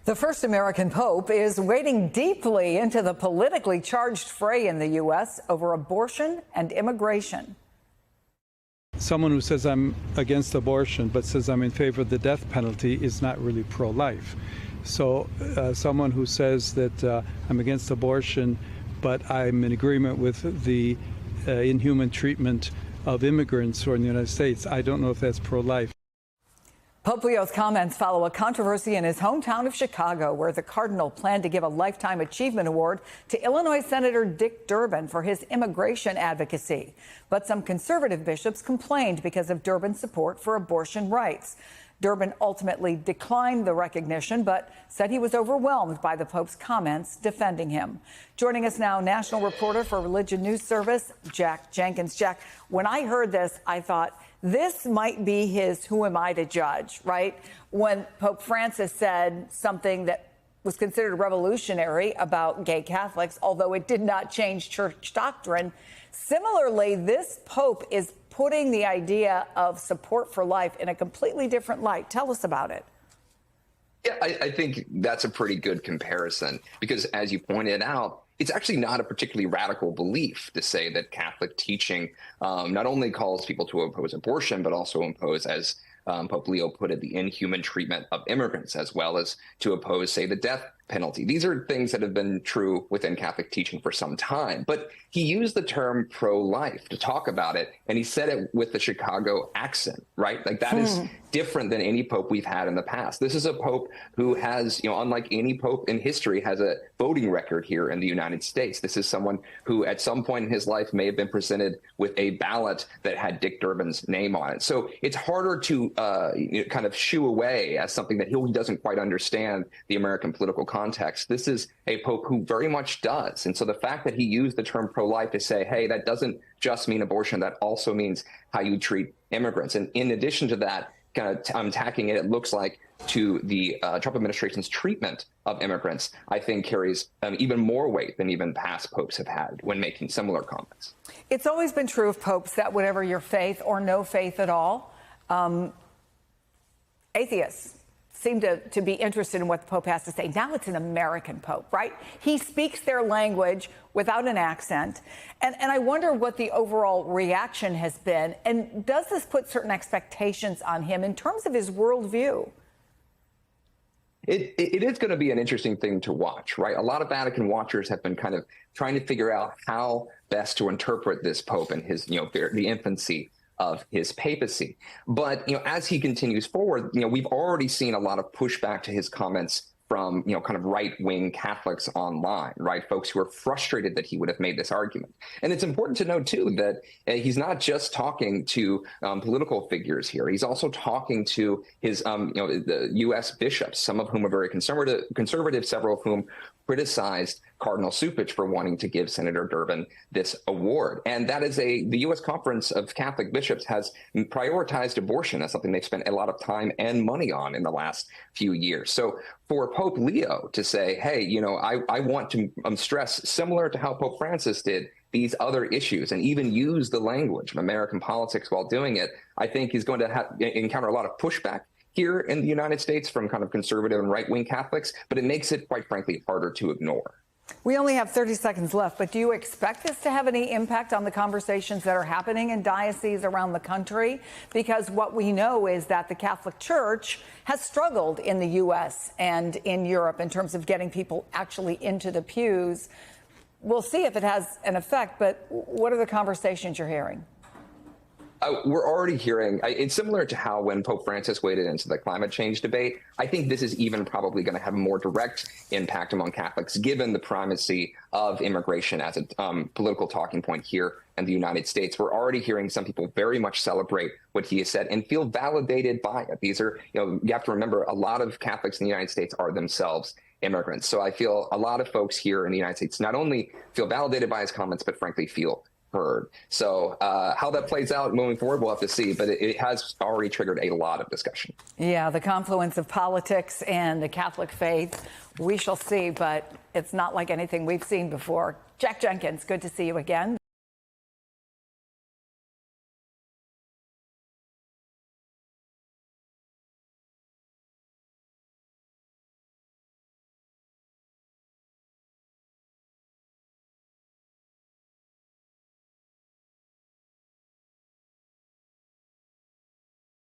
The first American pope is wading deeply into the politically charged fray in the U.S. over abortion and immigration. Someone who says I'm against abortion but says I'm in favor of the death penalty is not really pro-life. So someone who says that I'm against abortion but I'm in agreement with the inhuman treatment of immigrants who are in the United States, I don't know if that's pro-life. Pope Leo's comments follow a controversy in his hometown of Chicago, where the cardinal planned to give a Lifetime Achievement Award to Illinois Senator Dick Durbin for his immigration advocacy. But some conservative bishops complained because of Durbin's support for abortion rights. Durbin ultimately declined the recognition, but said he was overwhelmed by the Pope's comments defending him. Joining us now, national reporter for Religion News Service, Jack Jenkins. Jack, when I heard this, I thought, this might be his "who am I to judge," right? When Pope Francis said something that was considered revolutionary about gay Catholics, although it did not change church doctrine. Similarly, this Pope is putting the idea of support for life in a completely different light. Tell us about it. Yeah, I think that's a pretty good comparison because, as you pointed out, it's actually not a particularly radical belief to say that Catholic teaching not only calls people to oppose abortion, but also impose, as Pope Leo put it, the inhuman treatment of immigrants, as well as to oppose, say, the death penalty. These are things that have been true within Catholic teaching for some time. But he used the term pro-life to talk about it, and he said it with the Chicago accent, right? Like that is different than any pope we've had in the past. This is a pope who has, unlike any pope in history, has a voting record here in the United States. This is someone who at some point in his life may have been presented with a ballot that had Dick Durbin's name on it. So it's harder to kind of shoo away as something that he doesn't quite understand the American political context. This is a pope who very much does. And so the fact that he used the term pro-life to say, hey, that doesn't just mean abortion, that also means how you treat immigrants. And in addition to that, kind of tacking it looks like to the Trump administration's treatment of immigrants, I think carries even more weight than even past popes have had when making similar comments. It's always been true of popes that whatever your faith or no faith at all, atheists seem to be interested in what the Pope has to say. Now it's an American Pope, right? He speaks their language without an accent. And I wonder what the overall reaction has been. And does this put certain expectations on him in terms of his worldview? It is going to be an interesting thing to watch, right? A lot of Vatican watchers have been kind of trying to figure out how best to interpret this Pope and his, the infancy of his papacy. But, as he continues forward, we've already seen a lot of pushback to his comments from, kind of right-wing Catholics online, right? Folks who are frustrated that he would have made this argument. And it's important to note, too, that he's not just talking to political figures here. He's also talking to his, the U.S. bishops, some of whom are very conservative, several of whom criticized Cardinal Cupich for wanting to give Senator Durbin this award. And that is the U.S. Conference of Catholic Bishops has prioritized abortion as something they've spent a lot of time and money on in the last few years. So for Pope Leo to say, hey, I want to stress, similar to how Pope Francis did, these other issues, and even use the language of American politics while doing it, I think he's going to encounter a lot of pushback here in the United States from kind of conservative and right-wing Catholics, but it makes it, quite frankly, harder to ignore. We only have 30 seconds left, but do you expect this to have any impact on the conversations that are happening in dioceses around the country? Because what we know is that the Catholic Church has struggled in the U.S. and in Europe in terms of getting people actually into the pews. We'll see if it has an effect, but what are the conversations you're hearing? We're already hearing, it's similar to how when Pope Francis waded into the climate change debate. I think this is even probably going to have a more direct impact among Catholics, given the primacy of immigration as a political talking point here in the United States. We're already hearing some people very much celebrate what he has said and feel validated by it. These are, you have to remember, a lot of Catholics in the United States are themselves immigrants. So I feel a lot of folks here in the United States not only feel validated by his comments, but frankly feel heard. So how that plays out moving forward, we'll have to see. But it has already triggered a lot of discussion. Yeah, the confluence of politics and the Catholic faith, we shall see. But it's not like anything we've seen before. Jack Jenkins, good to see you again.